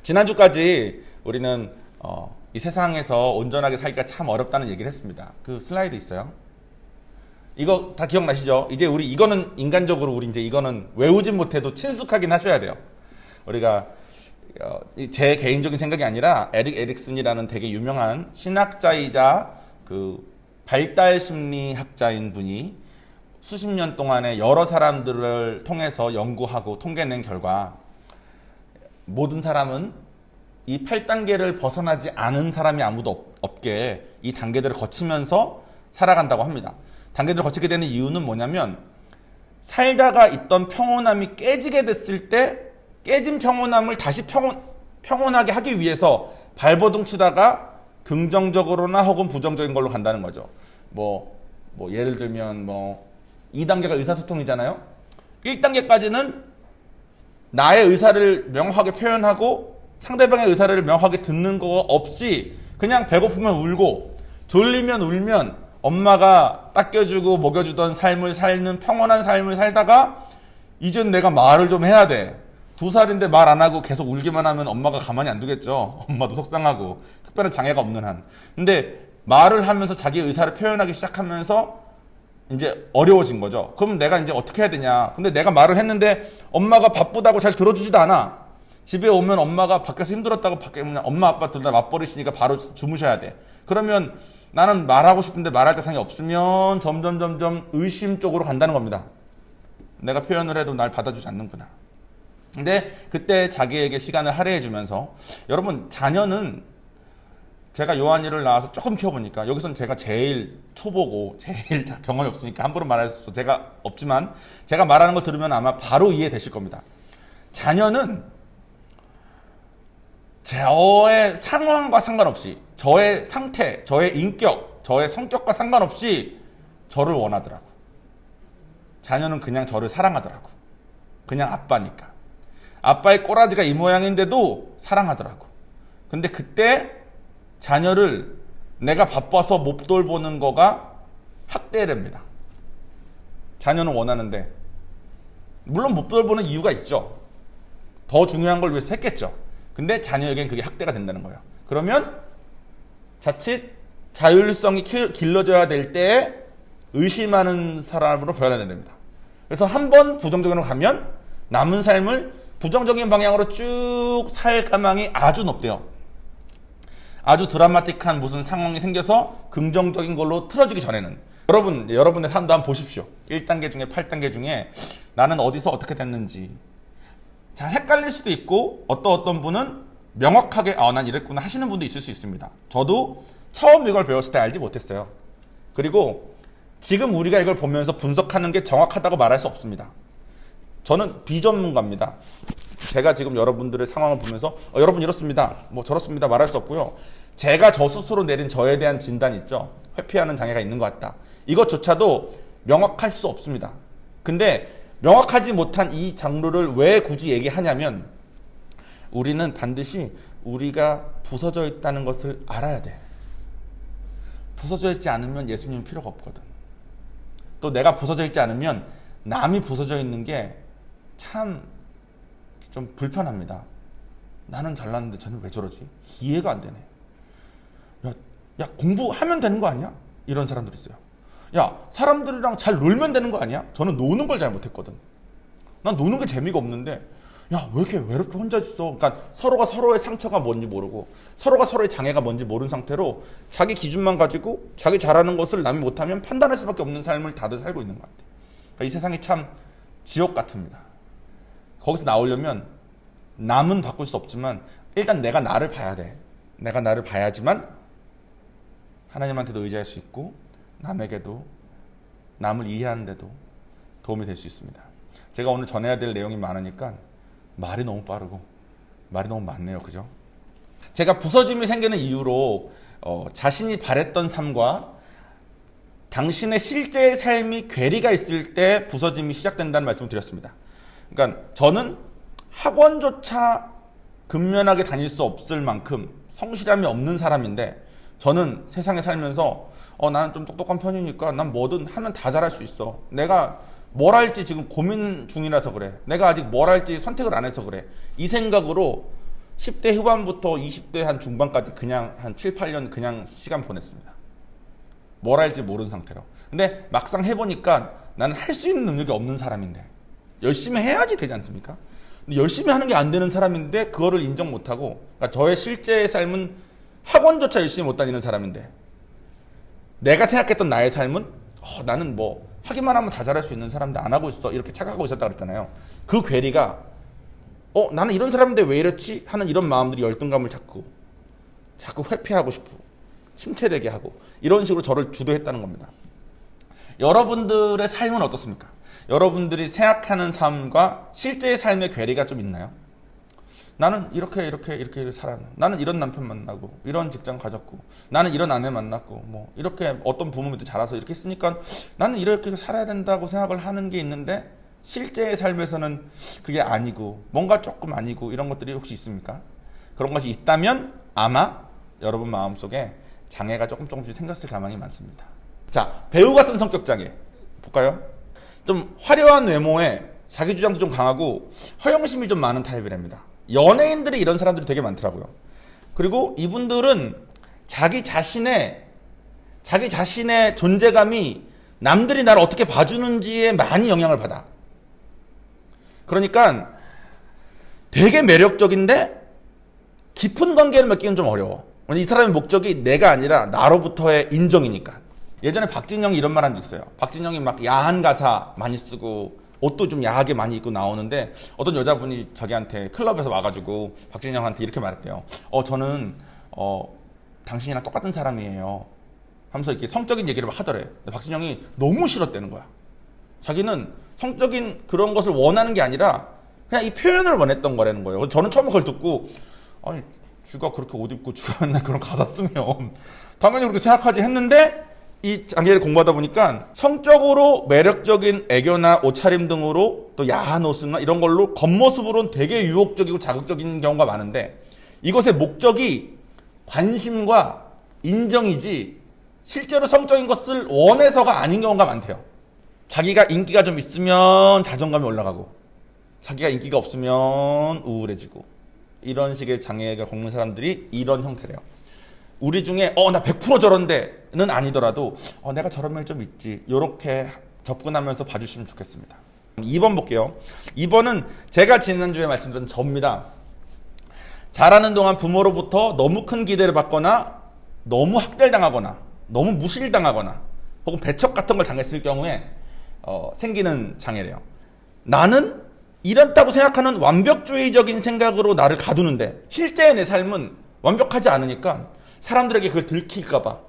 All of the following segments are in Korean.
지난주까지 우리는 이 세상에서 온전하게 살기가 참 어렵다는 얘기를 했습니다. 그 슬라이드 있어요? 이거 다 기억나시죠? 이제 우리 이거는 인간적으로 우리 이제 이거는 외우진 못해도 친숙하긴 하셔야 돼요. 우리가 제 개인적인 생각이 아니라 에릭 에릭슨이라는 되게 유명한 신학자이자 그 발달 심리학자인 분이 수십 년 동안에 여러 사람들을 통해서 연구하고 통계낸 결과 모든 사람은 이 8단계를 벗어나지 않은 사람이 아무도 없게 이 단계들을 거치면서 살아간다고 합니다. 단계들을 거치게 되는 이유는 뭐냐면 살다가 있던 평온함이 깨지게 됐을 때 깨진 평온함을 다시 평온하게 하기 위해서 발버둥 치다가 긍정적으로나 혹은 부정적인 걸로 간다는 거죠. 뭐 예를 들면 2단계가 의사소통이잖아요. 1단계까지는 나의 의사를 명확하게 표현하고 상대방의 의사를 명확하게 듣는 거 없이 그냥 배고프면 울고 졸리면 울면 엄마가 닦여주고 먹여주던 삶을 사는 평온한 삶을 살다가 이젠 내가 말을 좀 해야 돼. 2살인데 말 안 하고 계속 울기만 하면 엄마가 가만히 안 두겠죠. 엄마도 속상하고 특별한 장애가 없는 한. 근데 말을 하면서 자기 의사를 표현하기 시작하면서 이제 어려워진 거죠. 그럼 내가 이제 어떻게 해야 되냐. 근데 내가 말을 했는데 엄마가 바쁘다고 잘 들어주지도 않아. 집에 오면 엄마가 밖에서 힘들었다고 밖에 오면 엄마 아빠 둘 다 맞벌이시니까 바로 주무셔야 돼. 그러면 나는 말하고 싶은데 말할 대상이 없으면 점점 의심 쪽으로 간다는 겁니다. 내가 표현을 해도 날 받아주지 않는구나. 근데 그때 자기에게 시간을 할애해 주면서 여러분 자녀는 제가 요한이를 낳아서 조금 키워보니까 여기서는 제가 제일 초보고 제일 경험이 없으니까 함부로 말할 수 제가 없지만 제가 말하는 거 들으면 아마 바로 이해되실 겁니다. 자녀는 저의 상황과 상관없이 저의 상태, 저의 인격, 저의 성격과 상관없이 저를 원하더라고. 자녀는 그냥 저를 사랑하더라고. 그냥 아빠니까. 아빠의 꼬라지가 이 모양인데도 사랑하더라고. 근데 그때 자녀를 내가 바빠서 못 돌보는 거가 학대랍니다. 자녀는 원하는데 물론 못 돌보는 이유가 있죠. 더 중요한 걸 위해서 했겠죠. 근데 자녀에겐 그게 학대가 된다는 거예요. 그러면 자칫 자율성이 길러져야 될 때에 의심하는 사람으로 변화해야 됩니다. 그래서 한번 부정적으로 가면 남은 삶을 부정적인 방향으로 쭉 살 가망이 아주 높대요. 아주 드라마틱한 무슨 상황이 생겨서 긍정적인 걸로 틀어지기 전에는 여러분의 삶도 한번 보십시오. 1단계 중에 8단계 중에 나는 어디서 어떻게 됐는지 잘 헷갈릴 수도 있고 어떤 분은 명확하게 난 이랬구나 하시는 분도 있을 수 있습니다. 저도 처음 이걸 배웠을 때 알지 못했어요. 그리고 지금 우리가 이걸 보면서 분석하는 게 정확하다고 말할 수 없습니다. 저는 비전문가입니다. 제가 지금 여러분들의 상황을 보면서 여러분 이렇습니다. 저렇습니다. 말할 수 없고요. 제가 저 스스로 내린 저에 대한 진단 있죠. 회피하는 장애가 있는 것 같다. 이것조차도 명확할 수 없습니다. 근데 명확하지 못한 이 장르를 왜 굳이 얘기하냐면 우리는 반드시 우리가 부서져 있다는 것을 알아야 돼. 부서져 있지 않으면 예수님은 필요가 없거든. 또 내가 부서져 있지 않으면 남이 부서져 있는 게 참 좀 불편합니다. 나는 잘났는데 쟤는 왜 저러지? 이해가 안 되네. 야 공부하면 되는 거 아니야? 이런 사람들 있어요. 야 사람들이랑 잘 놀면 되는 거 아니야? 저는 노는 걸 잘 못했거든. 난 노는 게 재미가 없는데 야 왜 이렇게 외롭게 혼자 있어? 그러니까 서로가 서로의 상처가 뭔지 모르고 서로가 서로의 장애가 뭔지 모르는 상태로 자기 기준만 가지고 자기 잘하는 것을 남이 못하면 판단할 수밖에 없는 삶을 다들 살고 있는 것 같아요. 그러니까 이 세상이 참 지옥 같습니다. 거기서 나오려면 남은 바꿀 수 없지만 일단 내가 나를 봐야 돼. 내가 나를 봐야지만 하나님한테도 의지할 수 있고 남에게도 남을 이해하는 데도 도움이 될 수 있습니다. 제가 오늘 전해야 될 내용이 많으니까 말이 너무 빠르고 말이 너무 많네요. 그죠? 제가 부서짐이 생기는 이유로 자신이 바랬던 삶과 당신의 실제의 삶이 괴리가 있을 때 부서짐이 시작된다는 말씀을 드렸습니다. 그러니까 저는 학원조차 근면하게 다닐 수 없을 만큼 성실함이 없는 사람인데 저는 세상에 살면서 나는 좀 똑똑한 편이니까 난 뭐든 하면 다 잘할 수 있어. 내가 뭘 할지 지금 고민 중이라서 그래. 내가 아직 뭘 할지 선택을 안 해서 그래. 이 생각으로 10대 후반부터 20대 한 중반까지 그냥 한 7, 8년 그냥 시간 보냈습니다. 뭘 할지 모르는 상태로. 근데 막상 해보니까 나는 할 수 있는 능력이 없는 사람인데 열심히 해야지 되지 않습니까? 근데 열심히 하는 게 안 되는 사람인데 그거를 인정 못하고, 그러니까 저의 실제 삶은 학원조차 열심히 못 다니는 사람인데 내가 생각했던 나의 삶은 나는 뭐 하기만 하면 다 잘할 수 있는 사람인데 안 하고 있어, 이렇게 착각하고 있었다 그랬잖아요. 그 괴리가 나는 이런 사람인데 왜 이렇지 하는 이런 마음들이 열등감을 자꾸 회피하고 싶고 침체되게 하고 이런 식으로 저를 주도했다는 겁니다. 여러분들의 삶은 어떻습니까? 여러분들이 생각하는 삶과 실제의 삶의 괴리가 좀 있나요? 나는 이렇게 살아. 나는 이런 남편 만나고 이런 직장 가졌고 나는 이런 아내 만났고 뭐 이렇게 어떤 부모 밑에 자라서 이렇게 했으니까 나는 이렇게 살아야 된다고 생각을 하는 게 있는데 실제의 삶에서는 그게 아니고 뭔가 조금 아니고 이런 것들이 혹시 있습니까? 그런 것이 있다면 아마 여러분 마음속에 장애가 조금씩 생겼을 가능성이 많습니다. 자, 배우 같은 성격 장애 볼까요? 좀 화려한 외모에 자기주장도 좀 강하고 허영심이 좀 많은 타입이랍니다. 연예인들이 이런 사람들이 되게 많더라고요. 그리고 이분들은 자기 자신의 존재감이 남들이 나를 어떻게 봐주는지에 많이 영향을 받아. 그러니까 되게 매력적인데 깊은 관계를 맺기는 좀 어려워. 이 사람의 목적이 내가 아니라 나로부터의 인정이니까. 예전에 박진영이 이런 말 한 적 있어요. 박진영이 막 야한 가사 많이 쓰고 옷도 좀 야하게 많이 입고 나오는데 어떤 여자분이 자기한테 클럽에서 와가지고 박진영한테 이렇게 말했대요. 저는 당신이랑 똑같은 사람이에요 하면서 이렇게 성적인 얘기를 막 하더래. 박진영이 너무 싫었다는 거야. 자기는 성적인 그런 것을 원하는 게 아니라 그냥 이 표현을 원했던 거라는 거예요. 저는 처음에 그걸 듣고 아니 쥐가 그렇게 옷 입고 쥐가 맨날 그런 가사 쓰면 당연히 그렇게 생각하지 했는데 이 장애를 공부하다 보니까 성적으로 매력적인 애교나 옷차림 등으로 또 야한 옷이나 이런 걸로 겉모습으로는 되게 유혹적이고 자극적인 경우가 많은데 이것의 목적이 관심과 인정이지 실제로 성적인 것을 원해서가 아닌 경우가 많대요. 자기가 인기가 좀 있으면 자존감이 올라가고 자기가 인기가 없으면 우울해지고 이런 식의 장애가 겪는 사람들이 이런 형태래요. 우리 중에 나 100% 저런데는 아니더라도 내가 저런 면이 좀 있지, 이렇게 접근하면서 봐주시면 좋겠습니다. 2번 볼게요. 2번은 제가 지난주에 말씀드린 저입니다. 자라는 동안 부모로부터 너무 큰 기대를 받거나 너무 학대당하거나 너무 무시를 당하거나 혹은 배척 같은 걸 당했을 경우에 생기는 장애래요. 나는 이렇다고 생각하는 완벽주의적인 생각으로 나를 가두는데 실제의 내 삶은 완벽하지 않으니까 사람들에게 그걸 들킬까봐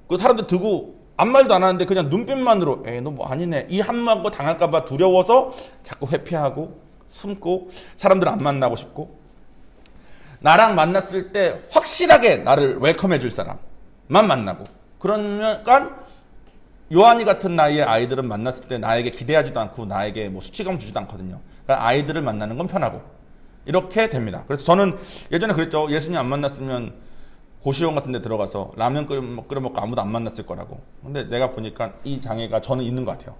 그 사람들 두고 아무 말도 안 하는데 그냥 눈빛만으로 너 뭐 아니네 이 한마디 당할까봐 두려워서 자꾸 회피하고 숨고 사람들 안 만나고 싶고 나랑 만났을 때 확실하게 나를 웰컴해 줄 사람만 만나고 그러니까 요한이 같은 나이의 아이들은 만났을 때 나에게 기대하지도 않고 나에게 뭐 수치감 주지도 않거든요. 그러니까 아이들을 만나는 건 편하고 이렇게 됩니다. 그래서 저는 예전에 그랬죠. 예수님 안 만났으면 고시원 같은 데 들어가서 라면 끓여 먹고 아무도 안 만났을 거라고. 근데 내가 보니까 이 장애가 저는 있는 것 같아요.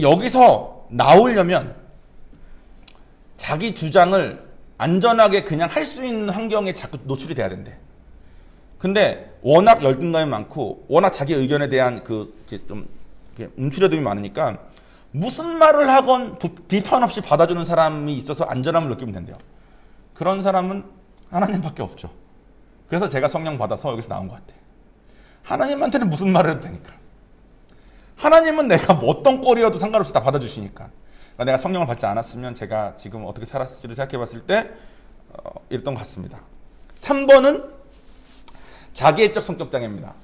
여기서 나오려면 자기 주장을 안전하게 그냥 할 수 있는 환경에 자꾸 노출이 돼야 된대. 근데 워낙 열등감이 많고 워낙 자기 의견에 대한 좀 움츠려듦이 많으니까 무슨 말을 하건 비판 없이 받아주는 사람이 있어서 안전함을 느끼면 된대요. 그런 사람은 하나님밖에 없죠. 그래서 제가 성령 받아서 여기서 나온 것 같아. 하나님한테는 무슨 말을 해도 되니까. 하나님은 내가 뭐 어떤 꼴이어도 상관없이 다 받아주시니까. 그러니까 내가 성령을 받지 않았으면 제가 지금 어떻게 살았을지를 생각해 봤을 때 이랬던 것 같습니다. 3번은 자기애적 성격장애입니다.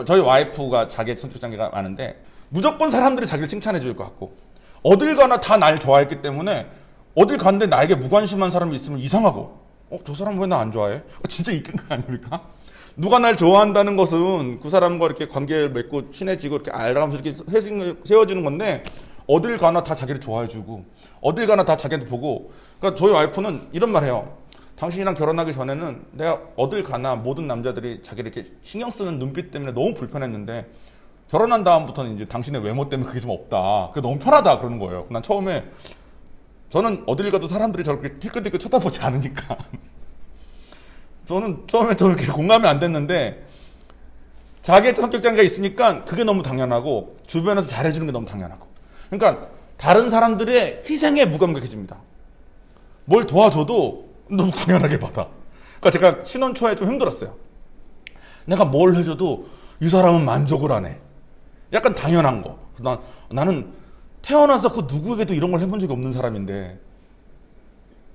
저희 와이프가 자기애적 성격장애가 많은데 무조건 사람들이 자기를 칭찬해 줄 것 같고 어딜 가나 다 날 좋아했기 때문에 어딜 갔는데 나에게 무관심한 사람이 있으면 이상하고 저 사람 왜 나 안 좋아해? 진짜 이끈 거 아닙니까? 누가 날 좋아한다는 것은 그 사람과 이렇게 관계를 맺고 친해지고 이렇게 알아가면서 이렇게 세워지는 건데 어딜 가나 다 자기를 좋아해주고 어딜 가나 다 자기한테 보고 그러니까 저희 와이프는 이런 말 해요. 당신이랑 결혼하기 전에는 내가 어딜 가나 모든 남자들이 자기를 이렇게 신경 쓰는 눈빛 때문에 너무 불편했는데 결혼한 다음부터는 이제 당신의 외모 때문에 그게 좀 없다. 그게 너무 편하다 그러는 거예요. 난 처음에 저는 어딜 가도 사람들이 저렇게 힐끗힐끗 쳐다보지 않으니까 저는 처음에 또 이렇게 공감이 안 됐는데 자기의 성격 장애가 있으니까 그게 너무 당연하고 주변에서 잘해주는 게 너무 당연하고 그러니까 다른 사람들의 희생에 무감각해집니다. 뭘 도와줘도 너무 당연하게 받아. 그러니까 제가 신혼 초에 좀 힘들었어요. 내가 뭘 해줘도 이 사람은 만족을 안 해. 약간 당연한 거. 나는 태어나서 그 누구에게도 이런 걸 해본 적이 없는 사람인데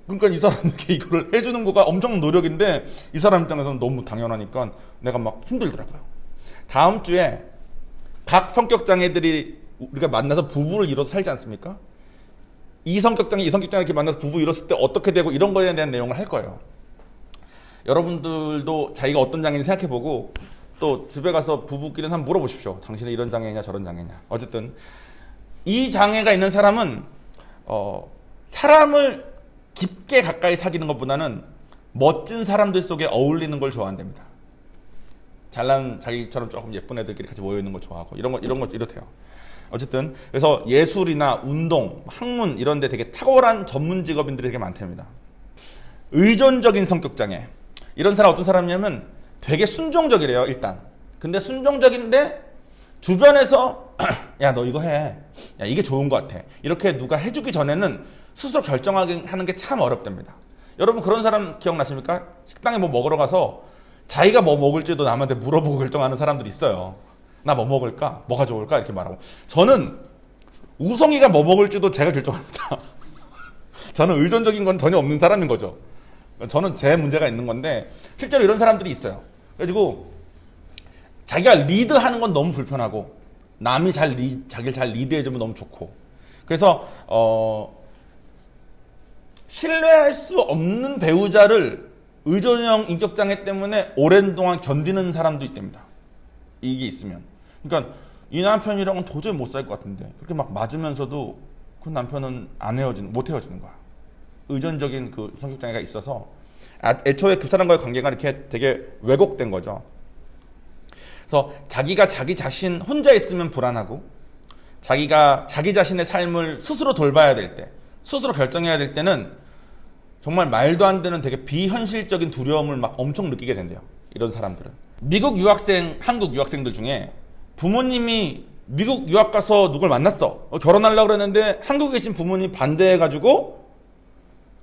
그러니까 이 사람에게 이거를 해주는 거가 엄청 노력인데 이 사람 입장에서는 너무 당연하니까 내가 막 힘들더라고요. 다음 주에 각 성격장애들이 우리가 만나서 부부를 이뤄서 살지 않습니까? 이 성격장애, 이 성격장애 이렇게 만나서 부부 이뤘을 때 어떻게 되고 이런 거에 대한 내용을 할 거예요. 여러분들도 자기가 어떤 장애인지 생각해보고 또 집에 가서 부부끼리는 한번 물어보십시오. 당신은 이런 장애냐 저런 장애냐. 어쨌든 이 장애가 있는 사람은 사람을 깊게 가까이 사귀는 것보다는 멋진 사람들 속에 어울리는 걸 좋아한답니다. 잘난 자기처럼 조금 예쁜 애들끼리 같이 모여 있는 걸 좋아하고 이런 거 이렇대요. 어쨌든 그래서 예술이나 운동, 학문 이런 데 되게 탁월한 전문 직업인들이 되게 많답니다. 의존적인 성격 장애. 이런 사람 어떤 사람이냐면 되게 순종적이래요, 일단. 근데 순종적인데 주변에서 야, 너 이거 해. 야, 이게 좋은 것 같아. 이렇게 누가 해주기 전에는 스스로 결정하는 게 참 어렵답니다. 여러분 그런 사람 기억나십니까? 식당에 뭐 먹으러 가서 자기가 뭐 먹을지도 남한테 물어보고 결정하는 사람들이 있어요. 나 뭐 먹을까? 뭐가 좋을까? 이렇게 말하고. 저는 우성이가 뭐 먹을지도 제가 결정합니다. 저는 의존적인 건 전혀 없는 사람인 거죠. 저는 제 문제가 있는 건데 실제로 이런 사람들이 있어요. 그래가지고 자기가 리드하는 건 너무 불편하고 남이 자기를 잘 리드해주면 너무 좋고 그래서 신뢰할 수 없는 배우자를 의존형 인격장애 때문에 오랜 동안 견디는 사람도 있답니다. 이게 있으면. 그러니까 이 남편이랑은 도저히 못 살 것 같은데 그렇게 막 맞으면서도 그 남편은 못 헤어지는 거야. 의존적인 그 성격장애가 있어서 애초에 그 사람과의 관계가 이렇게 되게 왜곡된 거죠. 그래서 자기가 자기 자신 혼자 있으면 불안하고 자기가 자기 자신의 삶을 스스로 돌봐야 될 때, 스스로 결정해야 될 때는 정말 말도 안 되는 되게 비현실적인 두려움을 막 엄청 느끼게 된대요. 이런 사람들은. 미국 유학생, 한국 유학생들 중에 부모님이 미국 유학 가서 누굴 만났어. 결혼하려고 그랬는데 한국에 계신 부모님이 반대해가지고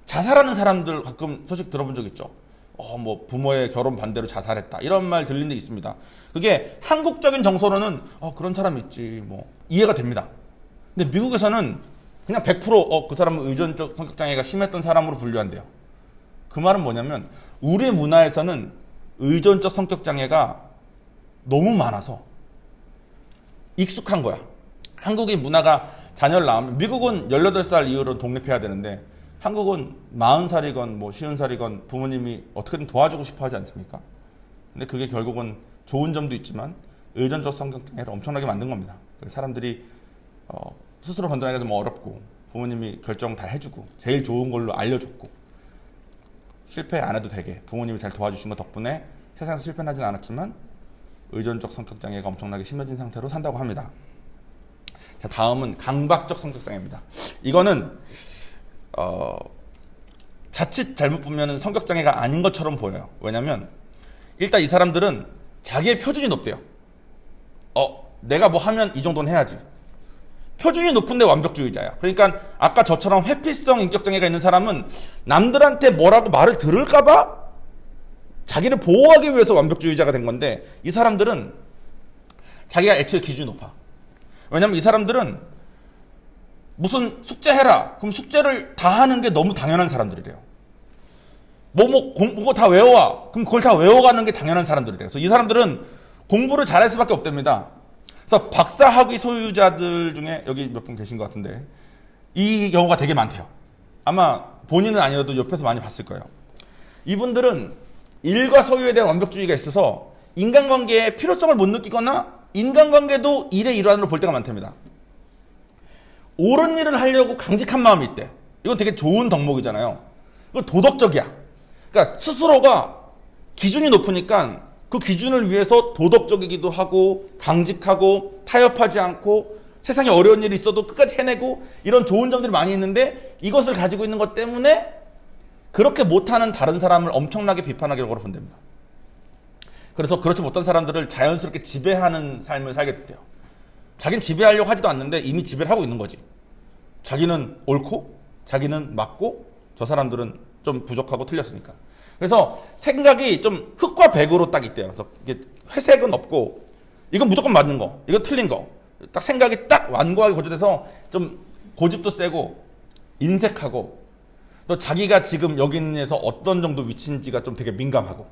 자살하는 사람들 가끔 소식 들어본 적 있죠. 뭐 부모의 결혼 반대로 자살했다. 이런 말 들린 데 있습니다. 그게 한국적인 정서로는 그런 사람 있지. 뭐 이해가 됩니다. 근데 미국에서는 그냥 100% 그 사람은 의존적 성격장애가 심했던 사람으로 분류한대요. 그 말은 뭐냐면 우리 문화에서는 의존적 성격장애가 너무 많아서 익숙한 거야. 한국의 문화가 자녀를 낳으면 미국은 18살 이후로 독립해야 되는데 한국은 40살이건 뭐 50살이건 부모님이 어떻게든 도와주고 싶어 하지 않습니까? 근데 그게 결국은 좋은 점도 있지만 의존적 성격장애를 엄청나게 만든 겁니다. 사람들이 스스로 건드리기가 너무 어렵고 부모님이 결정 다 해주고 제일 좋은 걸로 알려줬고 실패 안 해도 되게 부모님이 잘 도와주신 것 덕분에 세상에서 실패는 하진 않았지만 의존적 성격장애가 엄청나게 심해진 상태로 산다고 합니다. 자, 다음은 강박적 성격장애입니다. 이거는 자칫 잘못 보면 성격장애가 아닌 것처럼 보여요. 왜냐면 일단 이 사람들은 자기의 표준이 높대요. 내가 뭐 하면 이 정도는 해야지. 표준이 높은데 완벽주의자야. 그러니까 아까 저처럼 회피성 인격장애가 있는 사람은 남들한테 뭐라고 말을 들을까봐 자기를 보호하기 위해서 완벽주의자가 된 건데 이 사람들은 자기가 애초에 기준이 높아. 왜냐면 이 사람들은 무슨 숙제해라. 그럼 숙제를 다 하는 게 너무 당연한 사람들이래요. 공부 다 외워와. 그럼 그걸 다 외워가는 게 당연한 사람들이래요. 그래서 이 사람들은 공부를 잘할 수밖에 없답니다. 그래서 박사학위 소유자들 중에 여기 몇 분 계신 것 같은데 이 경우가 되게 많대요. 아마 본인은 아니어도 옆에서 많이 봤을 거예요. 이분들은 일과 소유에 대한 완벽주의가 있어서 인간관계의 필요성을 못 느끼거나 인간관계도 일의 일환으로 볼 때가 많답니다. 옳은 일을 하려고 강직한 마음이 있대. 이건 되게 좋은 덕목이잖아요. 이건 도덕적이야. 그러니까 스스로가 기준이 높으니까 그 기준을 위해서 도덕적이기도 하고 강직하고 타협하지 않고 세상에 어려운 일이 있어도 끝까지 해내고 이런 좋은 점들이 많이 있는데 이것을 가지고 있는 것 때문에 그렇게 못하는 다른 사람을 엄청나게 비판하려고 본답니다. 그래서 그렇지 못한 사람들을 자연스럽게 지배하는 삶을 살게 된대요. 자기는 지배하려고 하지도 않는데 이미 지배를 하고 있는 거지. 자기는 옳고 자기는 맞고 저 사람들은 좀 부족하고 틀렸으니까. 그래서 생각이 좀 흑과 백으로 딱 있대요. 그래서 이게 회색은 없고 이건 무조건 맞는 거, 이건 틀린 거. 딱 생각이 딱 완고하게 고조돼서 좀 고집도 세고 인색하고 또 자기가 지금 여기 있는 데서 어떤 정도 위치인지가 좀 되게 민감하고.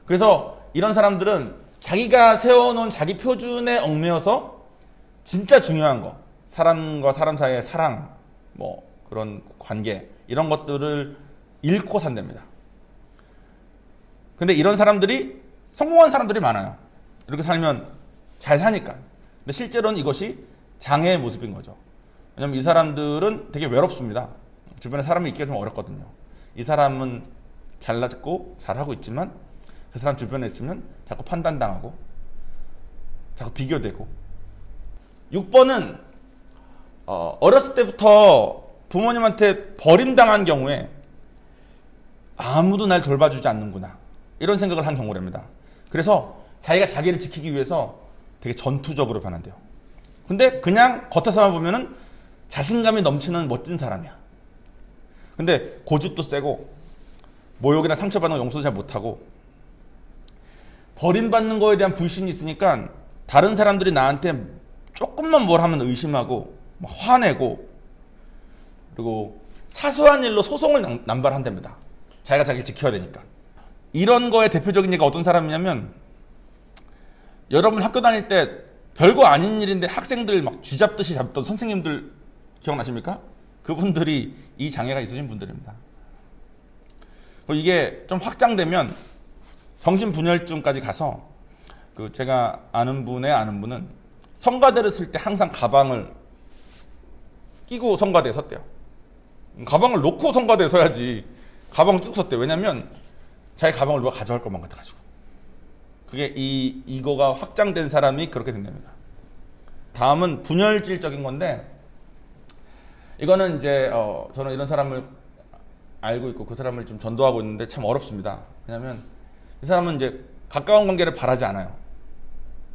그래서 이런 사람들은 자기가 세워놓은 자기 표준에 얽매여서 진짜 중요한 거, 사람과 사람 사이의 사랑, 뭐 그런 관계 이런 것들을 잃고 산답니다. 근데 이런 사람들이 성공한 사람들이 많아요. 이렇게 살면 잘 사니까. 근데 실제로는 이것이 장애의 모습인 거죠. 왜냐면 이 사람들은 되게 외롭습니다. 주변에 사람이 있기가 좀 어렵거든요. 이 사람은 잘났고 잘하고 있지만 그 사람 주변에 있으면 자꾸 판단당하고 자꾸 비교되고. 6번은 어렸을 때부터 부모님한테 버림당한 경우에 아무도 날 돌봐주지 않는구나 이런 생각을 한 경우랍니다. 그래서 자기가 자기를 지키기 위해서 되게 전투적으로 변한대요. 근데 그냥 겉에서만 보면은 자신감이 넘치는 멋진 사람이야. 근데 고집도 세고 모욕이나 상처받는 거 용서도 잘 못하고 버림받는 거에 대한 불신이 있으니까 다른 사람들이 나한테 조금만 뭘 하면 의심하고 화내고 그리고 사소한 일로 소송을 남발한답니다. 자기가 자기를 지켜야 되니까. 이런 거의 대표적인 예가 어떤 사람이냐면 여러분 학교 다닐 때 별거 아닌 일인데 학생들 막 쥐잡듯이 잡던 선생님들 기억나십니까? 그분들이 이 장애가 있으신 분들입니다. 이게 좀 확장되면 정신분열증까지 가서 제가 아는 분은 성가대를 쓸 때 항상 가방을 끼고 성가대에 섰대요. 가방을 놓고 성가대에 서야지 가방을 끼고 섰대요. 왜냐면 자기 가방을 누가 가져갈 것만 같아가지고. 그게 이거가 확장된 사람이 그렇게 된답니다. 다음은 분열질적인 건데 이거는 이제 저는 이런 사람을 알고 있고 그 사람을 좀 전도하고 있는데 참 어렵습니다. 왜냐면 이 사람은 이제 가까운 관계를 바라지 않아요.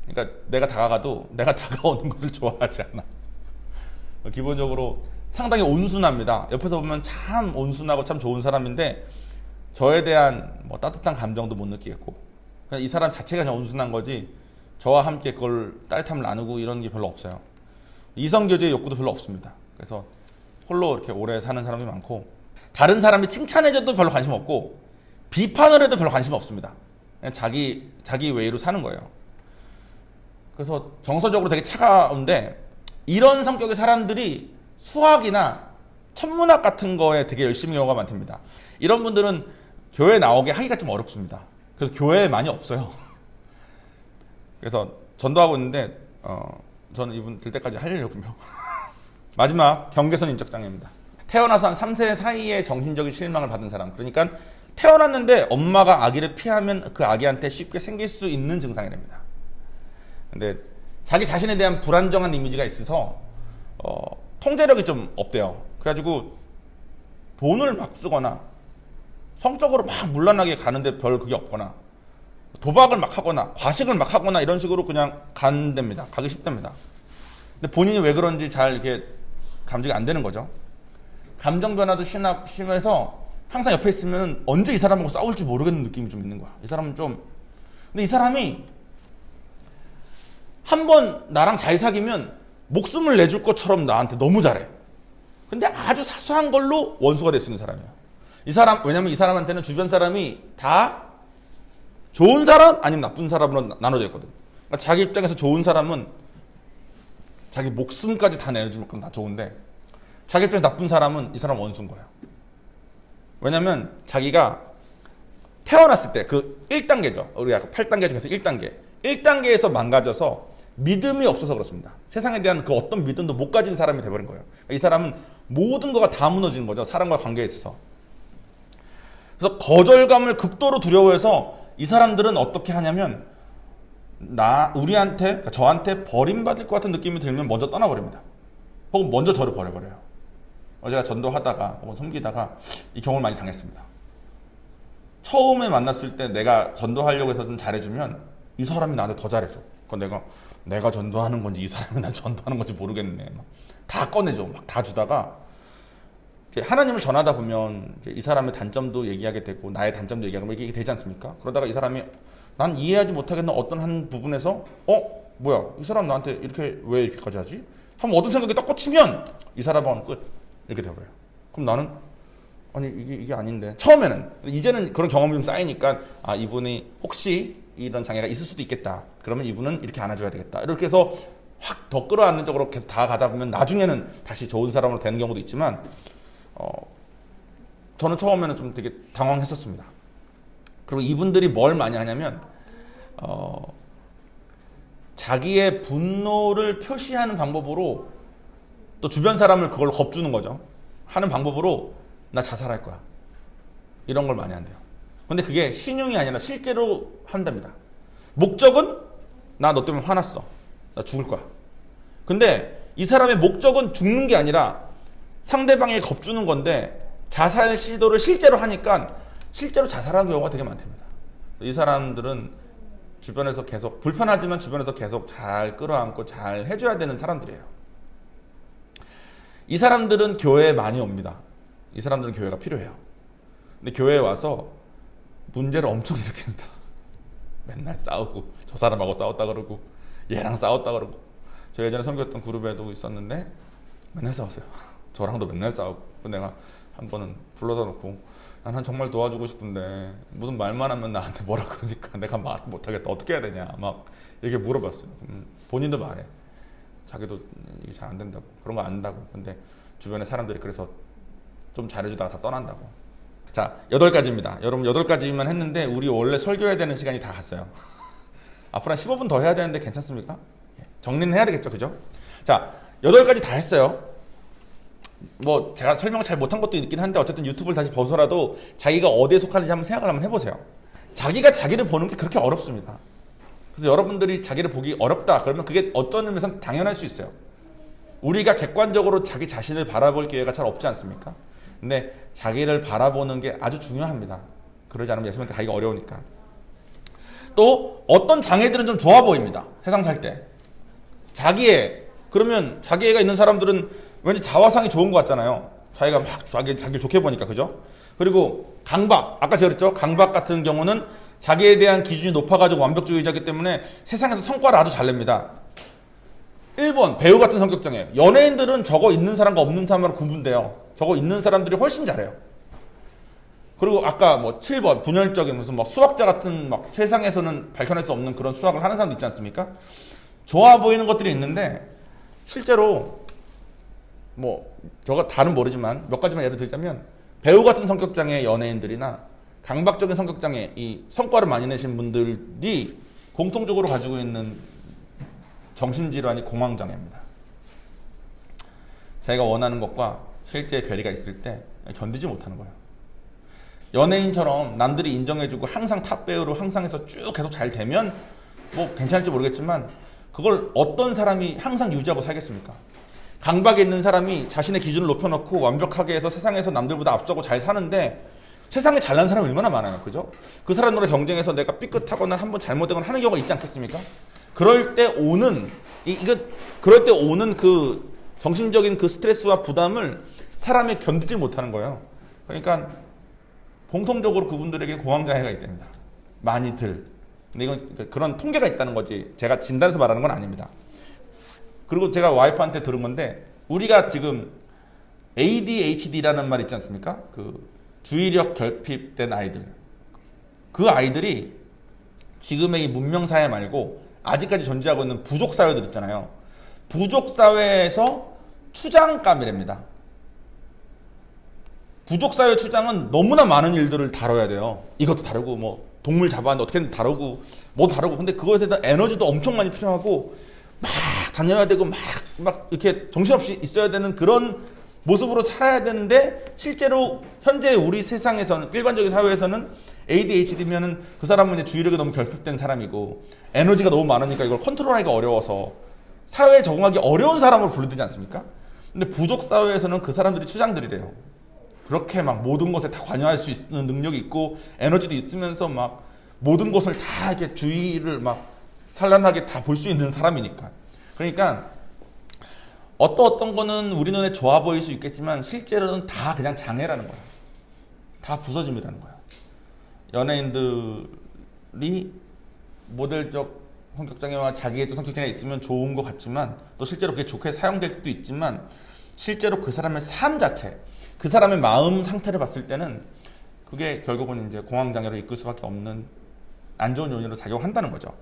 그러니까 내가 다가가도 내가 다가오는 것을 좋아하지 않아. 기본적으로 상당히 온순합니다. 옆에서 보면 참 온순하고 참 좋은 사람인데 저에 대한 뭐 따뜻한 감정도 못 느끼겠고 그냥 이 사람 자체가 그냥 온순한 거지 저와 함께 그걸 따뜻함을 나누고 이런 게 별로 없어요. 이성교제의 욕구도 별로 없습니다. 그래서 홀로 이렇게 오래 사는 사람이 많고 다른 사람이 칭찬해줘도 별로 관심 없고 비판을 해도 별로 관심 없습니다. 그냥 자기 외로 사는 거예요. 그래서 정서적으로 되게 차가운데 이런 성격의 사람들이 수학이나 천문학 같은 거에 되게 열심히 경우가 많답니다. 이런 분들은 교회 나오게 하기가 좀 어렵습니다. 그래서 교회에 많이 없어요. 그래서 전도하고 있는데 저는 이분 들 때까지 하려고요. 마지막 경계선 인적 장애입니다. 태어나서 한 3세 사이에 정신적인 실망을 받은 사람. 그러니까 태어났는데 엄마가 아기를 피하면 그 아기한테 쉽게 생길 수 있는 증상이랍니다. 근데 자기 자신에 대한 불안정한 이미지가 있어서 통제력이 좀 없대요. 그래가지고 돈을 막 쓰거나 성적으로 막 문란하게 가는데 별 그게 없거나 도박을 막 하거나 과식을 막 하거나 이런 식으로 그냥 간답니다. 가기 쉽답니다. 근데 본인이 왜 그런지 잘 이렇게 감지가 안 되는 거죠. 감정 변화도 심해서 항상 옆에 있으면 언제 이 사람하고 싸울지 모르겠는 느낌이 좀 있는 거야. 이 사람은 좀 근데 이 사람이 한번 나랑 잘 사귀면 목숨을 내줄 것처럼 나한테 너무 잘해. 근데 아주 사소한 걸로 원수가 될 수 있는 사람이에요. 이 사람, 왜냐면 이 사람한테는 주변 사람이 다 좋은 사람 아니면 나쁜 사람으로 나눠져 있거든. 그러니까 자기 입장에서 좋은 사람은 자기 목숨까지 다 내줄 만큼 다 좋은데 자기 입장에서 나쁜 사람은 이 사람 원수인 거예요. 왜냐면 자기가 태어났을 때 그 1단계죠. 우리가 8단계 중에서 1단계. 1단계에서 망가져서 믿음이 없어서 그렇습니다. 세상에 대한 그 어떤 믿음도 못 가진 사람이 돼버린 거예요. 이 사람은 모든 거가 다 무너지는 거죠. 사람과 관계에 있어서. 그래서 거절감을 극도로 두려워해서 이 사람들은 어떻게 하냐면 우리한테, 그러니까 저한테 버림받을 것 같은 느낌이 들면 먼저 떠나버립니다. 혹은 먼저 저를 버려버려요. 제가 전도하다가 혹은 섬기다가 이 경험을 많이 당했습니다. 처음에 만났을 때 내가 전도하려고 해서 좀 잘해주면 이 사람이 나한테 더 잘해줘. 그러니까 내가 전도하는 건지 이 사람이 나 전도하는 건지 모르겠네. 막 다 꺼내줘. 막 다 주다가 하나님을 전하다 보면 이제 이 사람의 단점도 얘기하게 되고 나의 단점도 얘기하고 이게 되지 않습니까? 그러다가 이 사람이 난 이해하지 못하겠는 어떤 한 부분에서 뭐야 이 사람 나한테 이렇게 왜 이렇게까지 하지? 한번 어떤 생각이 딱 꽂히면 이 사람하고는 끝 이렇게 돼버려요. 그럼 나는 아니 이게 아닌데 처음에는 이제는 그런 경험이 좀 쌓이니까 이분이 혹시 이런 장애가 있을 수도 있겠다. 그러면 이분은 이렇게 안아줘야 되겠다. 이렇게 해서 확 더 끌어안는 쪽으로 계속 다 가다 보면 나중에는 다시 좋은 사람으로 되는 경우도 있지만 저는 처음에는 좀 되게 당황했었습니다. 그리고 이분들이 뭘 많이 하냐면 자기의 분노를 표시하는 방법으로 또 주변 사람을 그걸 겁주는 거죠. 하는 방법으로 나 자살할 거야. 이런 걸 많이 한대요. 근데 그게 신용이 아니라 실제로 한답니다. 목적은 나 너 때문에 화났어. 나 죽을 거야. 근데 이 사람의 목적은 죽는 게 아니라 상대방에게 겁주는 건데 자살 시도를 실제로 하니까 실제로 자살하는 경우가 되게 많답니다. 이 사람들은 주변에서 계속 불편하지만 주변에서 계속 잘 끌어안고 잘 해줘야 되는 사람들이에요. 이 사람들은 교회에 많이 옵니다. 이 사람들은 교회가 필요해요. 근데 교회에 와서 문제를 엄청 일으킵니다. 맨날 싸우고 저 사람하고 싸웠다 그러고 얘랑 싸웠다 그러고 저 예전에 섬겼던 그룹에도 있었는데 맨날 싸웠어요. 저랑도 맨날 싸우고 내가 한 번은 불러다 놓고 난 정말 도와주고 싶은데 무슨 말만 하면 나한테 뭐라 그러니까 내가 말을 못하겠다. 어떻게 해야 되냐 막 이렇게 물어봤어요. 본인도 말해. 자기도 이게 잘 안 된다고 그런 거 안 한다고. 근데 주변에 사람들이 그래서 좀 잘해주다가 다 떠난다고. 자, 8가지입니다. 여러분 8가지만 했는데 우리 원래 설교해야 되는 시간이 다 갔어요. 앞으로 한 15분 더 해야 되는데 괜찮습니까? 정리는 해야 되겠죠, 그죠? 자, 8가지 다 했어요. 뭐 제가 설명을 잘 못한 것도 있긴 한데 어쨌든 유튜브를 다시 보서라도 자기가 어디에 속하는지 한번 생각을 한번 해보세요. 자기가 자기를 보는 게 그렇게 어렵습니다. 그래서 여러분들이 자기를 보기 어렵다 그러면 그게 어떤 의미에서는 당연할 수 있어요. 우리가 객관적으로 자기 자신을 바라볼 기회가 잘 없지 않습니까? 근데 자기를 바라보는 게 아주 중요합니다. 그러지 않으면 예수님한테 가기가 어려우니까. 또 어떤 장애들은 좀 좋아 보입니다. 세상 살 때. 그러면 자기애가 있는 사람들은 왠지 자화상이 좋은 것 같잖아요. 자기가 막 자기를 좋게 보니까, 그죠? 그리고 강박, 아까 제가 그랬죠? 강박 같은 경우는 자기에 대한 기준이 높아가지고 완벽주의자이기 때문에 세상에서 성과를 아주 잘 냅니다. 1번, 배우 같은 성격장애. 연예인들은 저거 있는 사람과 없는 사람으로 구분돼요. 저거 있는 사람들이 훨씬 잘해요. 그리고 아까 7번, 분열적인 무슨 수학자 같은 세상에서는 밝혀낼 수 없는 그런 수학을 하는 사람도 있지 않습니까? 좋아 보이는 것들이 있는데, 실제로, 저가 다는 모르지만 몇 가지만 예를 들자면, 배우 같은 성격장애 연예인들이나 강박적인 성격장애, 이 성과를 많이 내신 분들이 공통적으로 가지고 있는 정신질환이 공황장애입니다. 자기가 원하는 것과 실제의 괴리가 있을 때 견디지 못하는 거예요. 연예인처럼 남들이 인정해주고 항상 탑배우로 항상 해서 쭉 계속 잘 되면 괜찮을지 모르겠지만 그걸 어떤 사람이 항상 유지하고 살겠습니까? 강박에 있는 사람이 자신의 기준을 높여놓고 완벽하게 해서 세상에서 남들보다 앞서고 잘 사는데 세상에 잘난 사람이 얼마나 많아요. 그죠? 그 사람들과 경쟁해서 내가 삐끗하거나 한번 잘못되거나 하는 경우가 있지 않겠습니까? 그럴 때 오는 그 정신적인 그 스트레스와 부담을 사람이 견디지 못하는 거예요. 그러니까 공통적으로 그분들에게 공황장애가 있답니다. 많이들. 근데 이건 그런 통계가 있다는 거지 제가 진단해서 말하는 건 아닙니다. 그리고 제가 와이프한테 들은 건데 우리가 지금 ADHD라는 말 있지 않습니까? 그 주의력 결핍된 아이들. 그 아이들이 지금의 이 문명사회 말고 아직까지 존재하고 있는 부족사회들 있잖아요. 부족사회에서 추장감이랍니다. 부족사회 추장은 너무나 많은 일들을 다뤄야 돼요. 이것도 다루고 동물 잡아왔는데 어떻게든 다루고 다루고 근데 그거에 대한 에너지도 엄청 많이 필요하고 막 다녀야 되고 막 이렇게 정신없이 있어야 되는 그런 모습으로 살아야 되는데 실제로 현재 우리 세상에서는 일반적인 사회에서는 ADHD면은 그 사람은 이제 주의력이 너무 결핍된 사람이고 에너지가 너무 많으니까 이걸 컨트롤하기가 어려워서 사회에 적응하기 어려운 사람으로 분류되지 않습니까? 근데 부족 사회에서는 그 사람들이 추장들이래요. 그렇게 막 모든 것에 다 관여할 수 있는 능력이 있고 에너지도 있으면서 막 모든 것을 다 이렇게 주의를 막 산란하게 다 볼 수 있는 사람이니까. 그러니까 어떤 거는 우리 눈에 좋아 보일 수 있겠지만 실제로는 다 그냥 장애라는 거야. 다 부서짐이라는 거야. 연예인들이 모델적 성격장애와 자기애적 성격장애가 있으면 좋은 것 같지만 또 실제로 그게 좋게 사용될 수도 있지만 실제로 그 사람의 삶 자체, 그 사람의 마음 상태를 봤을 때는 그게 결국은 이제 공황장애로 이끌 수밖에 없는 안 좋은 요인으로 작용한다는 거죠.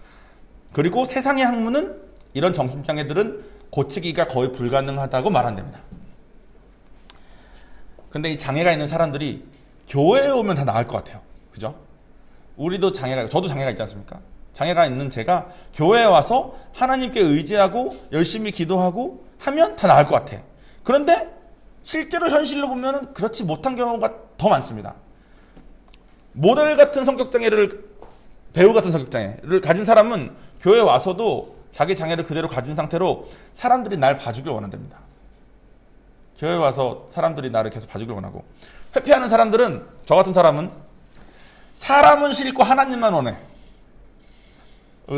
그리고 세상의 학문은 이런 정신장애들은 고치기가 거의 불가능하다고 말한답니다. 근데 이 장애가 있는 사람들이 교회에 오면 다 나을 것 같아요. 그죠? 우리도 장애가, 저도 장애가 있지 않습니까? 장애가 있는 제가 교회에 와서 하나님께 의지하고 열심히 기도하고 하면 다 나을 것 같아. 그런데 실제로 현실로 보면 그렇지 못한 경우가 더 많습니다. 모델 같은 성격장애를, 배우 같은 성격장애를 가진 사람은 교회에 와서도 자기 장애를 그대로 가진 상태로 사람들이 날 봐주길 원한답니다. 교회에 와서 사람들이 나를 계속 봐주길 원하고, 회피하는 사람들은, 저 같은 사람은 사람은 싫고 하나님만 원해.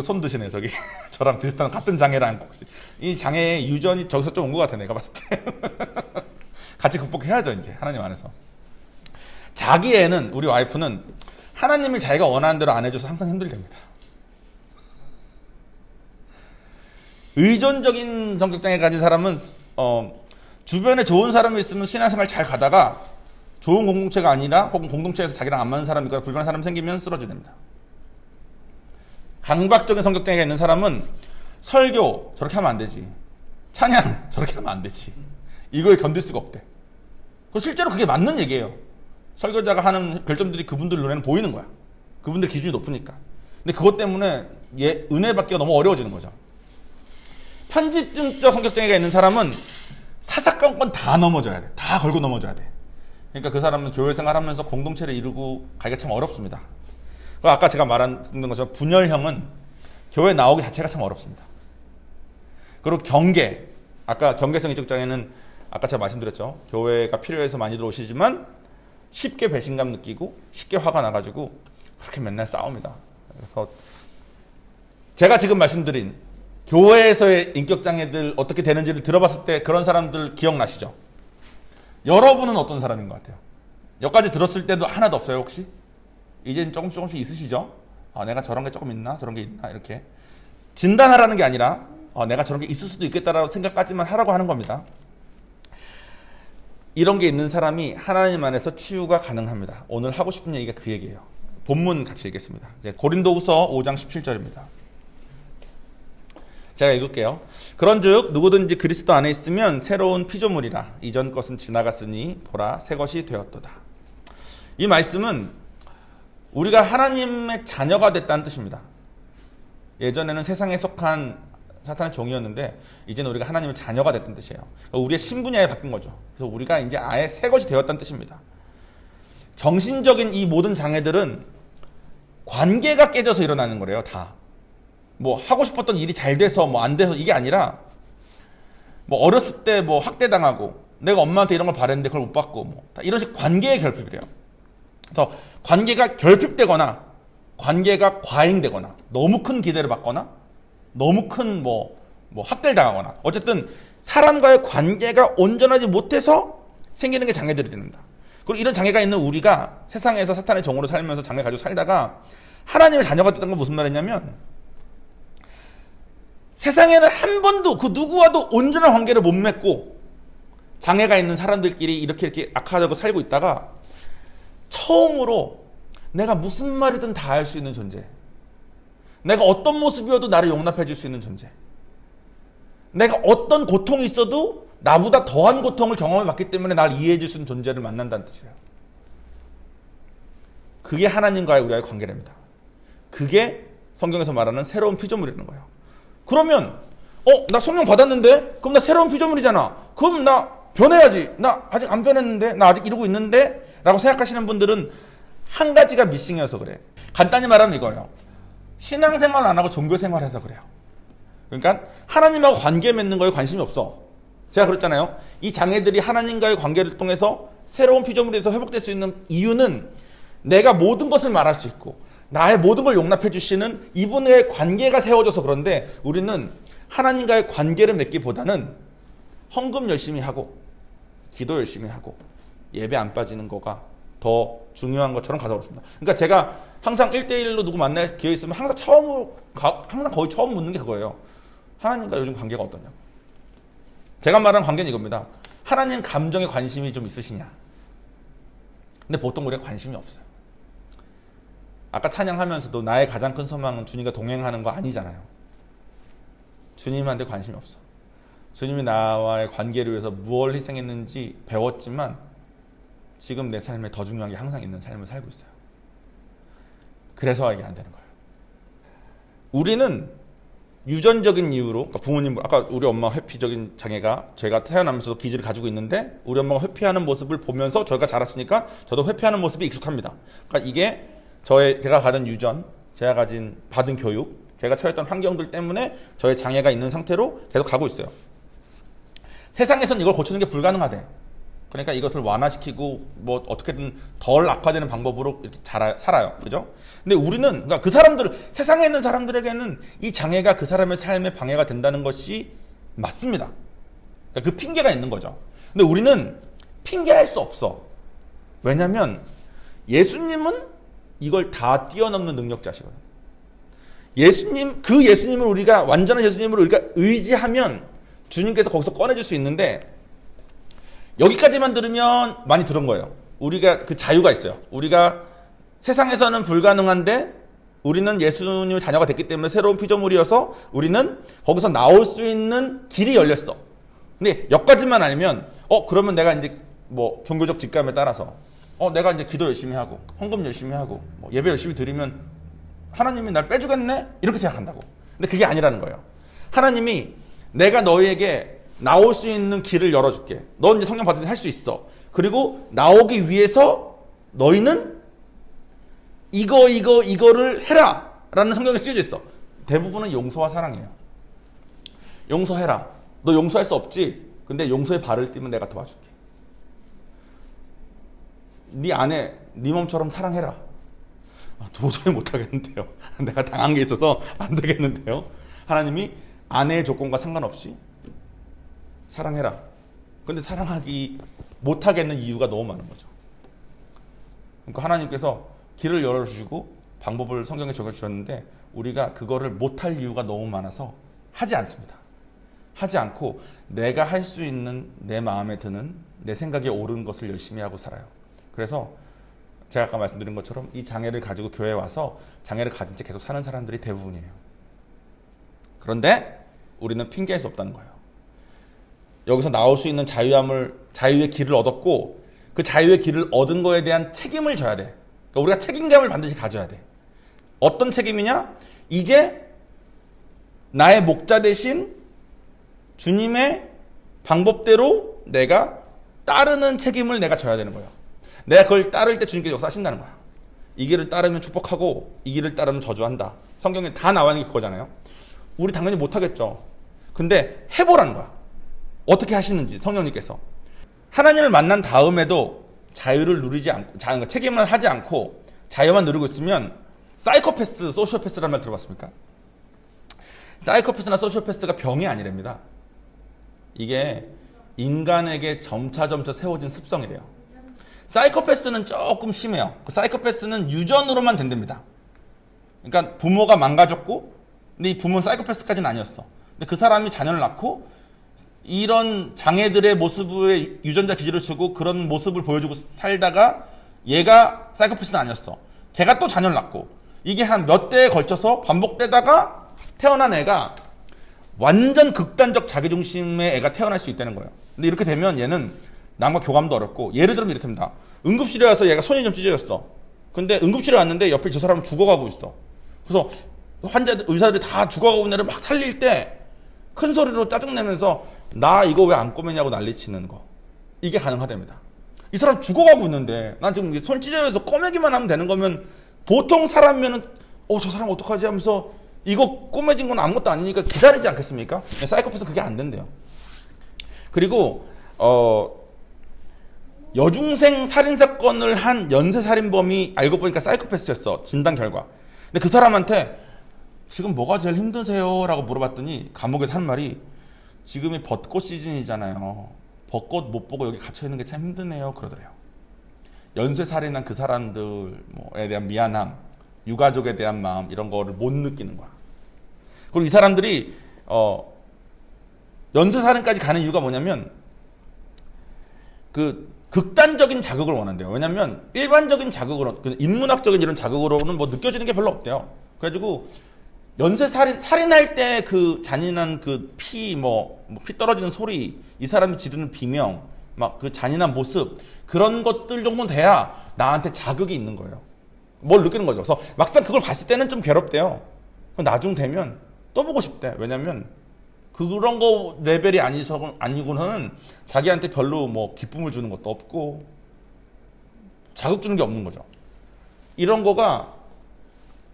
손 드시네 저기. 저랑 비슷한 같은 장애를 안고. 이 장애의 유전이 저기서 좀 온 것 같아 내가 봤을 때. 같이 극복해야죠 이제 하나님 안에서. 자기 애는, 우리 와이프는 하나님이 자기가 원하는 대로 안 해줘서 항상 힘들답니다. 의존적인 성격장애 가진 사람은 주변에 좋은 사람이 있으면 신앙생활 잘 가다가 좋은 공동체가 아니라 혹은 공동체에서 자기랑 안 맞는 사람이 있거나 불편한 사람이 생기면 쓰러집니다. 감각적인 성격장애가 있는 사람은 설교 저렇게 하면 안 되지, 찬양 저렇게 하면 안 되지, 이걸 견딜 수가 없대. 실제로 그게 맞는 얘기예요. 설교자가 하는 결점들이 그분들 눈에는 보이는 거야. 그분들 기준이 높으니까. 근데 그것 때문에 은혜 받기가 너무 어려워지는 거죠. 편집증적 성격장애가 있는 사람은 사사건건 다 넘어져야 돼. 다 걸고 넘어져야 돼. 그러니까 그 사람은 교회 생활하면서 공동체를 이루고 가기가 참 어렵습니다. 아까 제가 말한 것처럼 분열형은 교회 나오기 자체가 참 어렵습니다. 그리고 경계, 아까 경계성 이적 장애는 아까 제가 말씀드렸죠. 교회가 필요해서 많이들 오시지만 쉽게 배신감 느끼고 쉽게 화가 나가지고 그렇게 맨날 싸웁니다. 그래서 제가 지금 말씀드린 교회에서의 인격장애들 어떻게 되는지를 들어봤을 때 그런 사람들 기억나시죠? 여러분은 어떤 사람인 것 같아요? 여기까지 들었을 때도 하나도 없어요 혹시? 이제는 조금씩 있으시죠? 내가 저런 게 조금 있나? 저런 게 있나? 이렇게 진단하라는 게 아니라 내가 저런 게 있을 수도 있겠다라고 생각까지만 하라고 하는 겁니다. 이런 게 있는 사람이 하나님 안에서 치유가 가능합니다. 오늘 하고 싶은 얘기가 그 얘기예요. 본문 같이 읽겠습니다. 고린도후서 5장 17절입니다. 제가 읽을게요. 그런즉 누구든지 그리스도 안에 있으면 새로운 피조물이라. 이전 것은 지나갔으니 보라 새 것이 되었도다. 이 말씀은 우리가 하나님의 자녀가 됐다는 뜻입니다. 예전에는 세상에 속한 사탄의 종이었는데 이제는 우리가 하나님의 자녀가 됐다는 뜻이에요. 우리의 신분이 아예 바뀐 거죠. 그래서 우리가 이제 아예 새 것이 되었다는 뜻입니다. 정신적인 이 모든 장애들은 관계가 깨져서 일어나는 거래요. 다. 뭐 하고 싶었던 일이 잘 돼서 뭐 안 돼서 이게 아니라 뭐 어렸을 때 뭐 학대당하고 내가 엄마한테 이런 걸 바랬는데 그걸 못 받고 뭐 이런 식 관계의 결핍이래요. 그래서 관계가 결핍되거나 관계가 과잉되거나 너무 큰 기대를 받거나 너무 큰 뭐 학대를 당하거나 어쨌든 사람과의 관계가 온전하지 못해서 생기는 게 장애들이 됩니다. 그리고 이런 장애가 있는 우리가 세상에서 사탄의 종으로 살면서 장애 가지고 살다가 하나님의 자녀가 됐다는 건 무슨 말이냐면 세상에는 한 번도 그 누구와도 온전한 관계를 못 맺고 장애가 있는 사람들끼리 이렇게 악하다고 살고 있다가 처음으로 내가 무슨 말이든 다 할 수 있는 존재, 내가 어떤 모습이어도 나를 용납해 줄 수 있는 존재, 내가 어떤 고통이 있어도 나보다 더한 고통을 경험해 봤기 때문에 나를 이해해 줄 수 있는 존재를 만난다는 뜻이에요. 그게 하나님과의 우리와의 관계랍니다. 그게 성경에서 말하는 새로운 피조물이라는 거예요. 그러면 나 성령 받았는데 그럼 나 새로운 피조물이잖아. 그럼 나 변해야지. 나 아직 안 변했는데, 나 아직 이러고 있는데 라고 생각하시는 분들은 한 가지가 미싱이어서 그래. 간단히 말하면 이거예요. 신앙생활 안 하고 종교생활 해서 그래요. 그러니까 하나님하고 관계 맺는 거에 관심이 없어. 제가 그랬잖아요. 이 장애들이 하나님과의 관계를 통해서 새로운 피조물에서 회복될 수 있는 이유는 내가 모든 것을 말할 수 있고 나의 모든 걸 용납해 주시는 이분의 관계가 세워져서 그런데 우리는 하나님과의 관계를 맺기보다는 헌금 열심히 하고 기도 열심히 하고 예배 안 빠지는 거가 더 중요한 것처럼 가져오습니다. 그러니까 제가 항상 1대1로 누구 만날 기회 있으면 항상 거의 처음 묻는 게 그거예요. 하나님과 요즘 관계가 어떠냐고. 제가 말하는 관계는 이겁니다. 하나님 감정에 관심이 좀 있으시냐. 근데 보통 우리가 관심이 없어요. 아까 찬양하면서도 나의 가장 큰 소망은 주님과 동행하는 거 아니잖아요. 주님한테 관심이 없어. 주님이 나와의 관계를 위해서 무엇을 희생했는지 배웠지만 지금 내 삶에 더 중요한 게 항상 있는 삶을 살고 있어요. 그래서 이게 안 되는 거예요. 우리는 유전적인 이유로, 그러니까 부모님, 아까 우리 엄마 회피적인 장애가 제가 태어나면서도 기질을 가지고 있는데 우리 엄마가 회피하는 모습을 보면서 저희가 자랐으니까 저도 회피하는 모습이 익숙합니다. 그러니까 이게 제가 가진 유전, 제가 받은 교육, 제가 처했던 환경들 때문에 저의 장애가 있는 상태로 계속 가고 있어요. 세상에선 이걸 고치는 게 불가능하대. 그러니까 이것을 완화시키고 뭐 어떻게든 덜 악화되는 방법으로 이렇게 살아요. 그죠? 근데 우리는, 그러니까 그 사람들, 세상에 있는 사람들에게는 이 장애가 그 사람의 삶에 방해가 된다는 것이 맞습니다. 그러니까 그 핑계가 있는 거죠. 근데 우리는 핑계할 수 없어. 왜냐면 예수님은 이걸 다 뛰어넘는 능력자시거든요. 예수님을 우리가, 완전한 예수님을 우리가 의지하면 주님께서 거기서 꺼내줄 수 있는데 여기까지만 들으면 많이 들은 거예요. 우리가 그 자유가 있어요. 우리가 세상에서는 불가능한데 우리는 예수님의 자녀가 됐기 때문에 새로운 피조물이어서 우리는 거기서 나올 수 있는 길이 열렸어. 근데 여기까지만 알면 그러면 내가 이제 뭐 종교적 직감에 따라서 내가 이제 기도 열심히 하고 헌금 열심히 하고 뭐 예배 열심히 드리면 하나님이 날 빼주겠네? 이렇게 생각한다고. 근데 그게 아니라는 거예요. 하나님이 내가 너희에게 나올 수 있는 길을 열어줄게. 넌 이제 성령 받을 때 할 수 있어. 그리고 나오기 위해서 너희는 이거를 해라 라는 성경에 쓰여져 있어. 대부분은 용서와 사랑이에요. 용서해라. 너 용서할 수 없지? 근데 용서의 발을 띄면 내가 도와줄게. 네 아내, 네 몸처럼 사랑해라. 도저히 못하겠는데요. 내가 당한 게 있어서 안 되겠는데요. 하나님이 아내의 조건과 상관없이 사랑해라. 근데 사랑하기 못하겠는 이유가 너무 많은 거죠. 그러니까 하나님께서 길을 열어주시고 방법을 성경에 적어주셨는데 우리가 그거를 못할 이유가 너무 많아서 하지 않습니다. 하지 않고 내가 할 수 있는, 내 마음에 드는, 내 생각에 옳은 것을 열심히 하고 살아요. 그래서 제가 아까 말씀드린 것처럼 이 장애를 가지고 교회에 와서 장애를 가진 채 계속 사는 사람들이 대부분이에요. 그런데 우리는 핑계할 수 없다는 거예요. 여기서 나올 수 있는 자유의 길을 얻었고 그 자유의 길을 얻은 거에 대한 책임을 져야 돼. 그러니까 우리가 책임감을 반드시 가져야 돼. 어떤 책임이냐? 이제 나의 목자 대신 주님의 방법대로 내가 따르는 책임을 내가 져야 되는 거예요. 내가 그걸 따를 때 주님께서 역사하신다는 거야. 이 길을 따르면 축복하고 이 길을 따르면 저주한다. 성경에 다 나와 있는 게 그거잖아요. 우리 당연히 못하겠죠. 근데 해보라는 거야. 어떻게 하시는지 성령님께서. 하나님을 만난 다음에도 자유를 누리지 않고 책임을 하지 않고 자유만 누리고 있으면 사이코패스, 소시오패스라는 말 들어봤습니까? 사이코패스나 소시오패스가 병이 아니랍니다. 이게 인간에게 점차 세워진 습성이래요. 사이코패스는 조금 심해요. 그 사이코패스는 유전으로만 된답니다. 그러니까 부모가 망가졌고 근데 이 부모는 사이코패스까지는 아니었어. 근데 그 사람이 자녀를 낳고 이런 장애들의 모습에 유전자 기질을 주고 그런 모습을 보여주고 살다가 얘가 사이코패스는 아니었어. 걔가 또 자녀를 낳고 이게 한 몇 대에 걸쳐서 반복되다가 태어난 애가 완전 극단적 자기중심의 애가 태어날 수 있다는 거예요. 근데 이렇게 되면 얘는 남과 교감도 어렵고 예를 들면 이렇답니다. 응급실에 와서 얘가 손이 좀 찢어졌어. 근데 응급실에 왔는데 옆에 저 사람은 죽어가고 있어. 그래서 의사들이 다 죽어가고 있는 애를 막 살릴 때 큰 소리로 짜증내면서 나 이거 왜 안 꼬매냐고 난리치는 거. 이게 가능하답니다. 이 사람 죽어가고 있는데 난 지금 손 찢어져서 꼬매기만 하면 되는 거면 보통 사람이면은 저 사람 어떡하지 하면서 이거 꼬매진 건 아무것도 아니니까 기다리지 않겠습니까? 사이코패스는 그게 안 된대요. 그리고 여중생 살인사건을 한 연쇄살인범이 알고 보니까 사이코패스였어. 진단 결과. 근데 그 사람한테 지금 뭐가 제일 힘드세요? 라고 물어봤더니 감옥에서 한 말이 지금이 벚꽃 시즌이잖아요. 벚꽃 못 보고 여기 갇혀있는 게 참 힘드네요. 그러더래요. 연쇄살인한 그 사람들에 대한 미안함, 유가족에 대한 마음 이런 거를 못 느끼는 거야. 그리고 이 사람들이 연쇄살인까지 가는 이유가 뭐냐면 그 극단적인 자극을 원한대요. 왜냐면 일반적인 자극으로, 인문학적인 이런 자극으로는 뭐 느껴지는 게 별로 없대요. 그래가지고 살인할 때 그 잔인한 그 피 떨어지는 소리, 이 사람이 지르는 비명, 막 그 잔인한 모습, 그런 것들 정도는 돼야 나한테 자극이 있는 거예요. 뭘 느끼는 거죠. 그래서 막상 그걸 봤을 때는 좀 괴롭대요. 나중 되면 또 보고 싶대. 왜냐면 그런 거 레벨이 아니고는 자기한테 별로 뭐 기쁨을 주는 것도 없고 자극 주는 게 없는 거죠. 이런 거가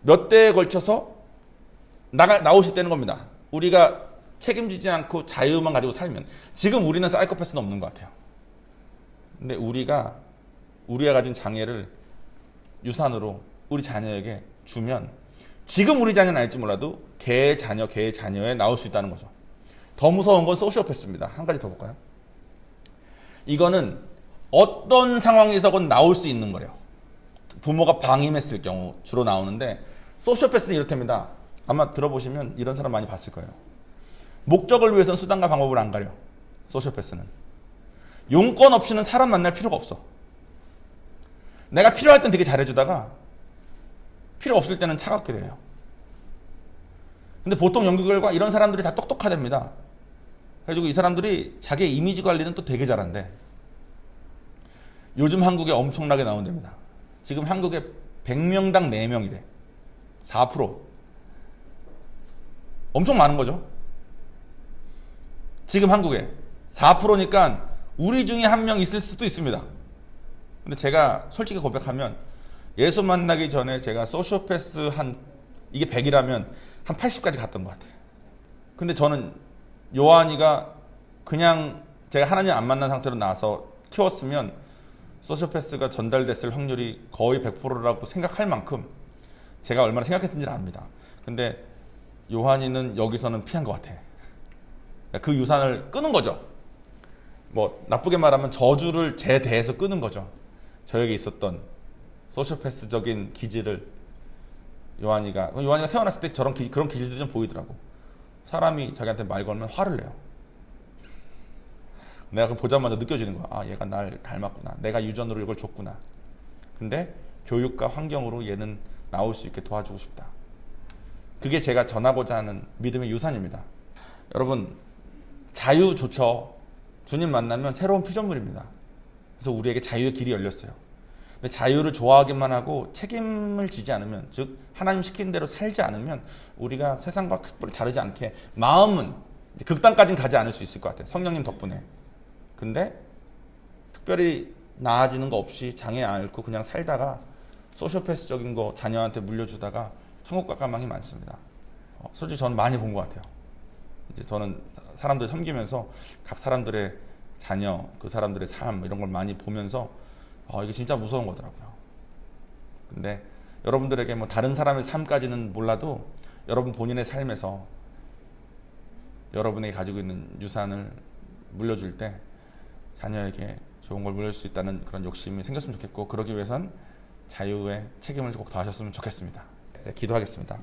몇 대에 걸쳐서 나올 수 있다는 겁니다. 우리가 책임지지 않고 자유만 가지고 살면. 지금 우리는 사이코패스는 없는 것 같아요. 근데 우리가 가진 장애를 유산으로 우리 자녀에게 주면 지금 우리 자녀는 알지 몰라도 걔의 자녀에 나올 수 있다는 거죠. 더 무서운 건 소시오패스입니다. 한 가지 더 볼까요? 이거는 어떤 상황에서건 나올 수 있는 거래요. 부모가 방임했을 경우 주로 나오는데 소시오패스는 이렇답니다. 아마 들어보시면 이런 사람 많이 봤을 거예요. 목적을 위해서는 수단과 방법을 안 가려. 소시오패스는. 용건 없이는 사람 만날 필요가 없어. 내가 필요할 땐 되게 잘해주다가 필요 없을 때는 차갑게 돼요. 근데 보통 연구 결과 이런 사람들이 다 똑똑하답니다. 그래가지고 이 사람들이 자기의 이미지 관리는 또 되게 잘한대. 요즘 한국에 엄청나게 나온답니다. 지금 한국에 100명당 4명이래. 4%. 엄청 많은 거죠. 지금 한국에 4%니까 우리 중에 한 명 있을 수도 있습니다. 근데 제가 솔직히 고백하면 예수 만나기 전에 제가 소시오패스 이게 100이라면 한 80까지 갔던 것 같아요. 근데 저는 요한이가 그냥 제가 하나님 안 만난 상태로 나서 키웠으면 소시오패스가 전달됐을 확률이 거의 100%라고 생각할 만큼 제가 얼마나 생각했는지를 압니다. 근데 요한이는 여기서는 피한 것 같아. 그 유산을 끄는 거죠. 뭐 나쁘게 말하면 저주를 제 대에서 끄는 거죠. 저에게 있었던 소시오패스적인 기질을 요한이가 태어났을 때 그런 기질들이 좀 보이더라고. 사람이 자기한테 말 걸면 화를 내요. 내가 그걸 보자마자 느껴지는 거야. 아, 얘가 날 닮았구나. 내가 유전으로 이걸 줬구나. 근데 교육과 환경으로 얘는 나올 수 있게 도와주고 싶다. 그게 제가 전하고자 하는 믿음의 유산입니다. 여러분, 자유 좋죠. 주님 만나면 새로운 피조물입니다. 그래서 우리에게 자유의 길이 열렸어요. 근데 자유를 좋아하기만 하고 책임을 지지 않으면, 즉 하나님 시킨 대로 살지 않으면 우리가 세상과 특별히 다르지 않게 마음은 극단까지는 가지 않을 수 있을 것 같아요. 성령님 덕분에. 근데 특별히 나아지는 거 없이 장애 앓고 그냥 살다가 소시오패스적인 거 자녀한테 물려주다가 천국 갈 가망이 많습니다. 솔직히 저는 많이 본 것 같아요. 이제 저는 사람들 섬기면서 각 사람들의 자녀, 그 사람들의 삶 이런 걸 많이 보면서 이게 진짜 무서운 거더라고요. 근데 여러분들에게 뭐 다른 사람의 삶까지는 몰라도 여러분 본인의 삶에서 여러분에게 가지고 있는 유산을 물려줄 때 자녀에게 좋은 걸 물려줄 수 있다는 그런 욕심이 생겼으면 좋겠고, 그러기 위해선 자유의 책임을 꼭 다하셨으면 좋겠습니다. 네, 기도하겠습니다.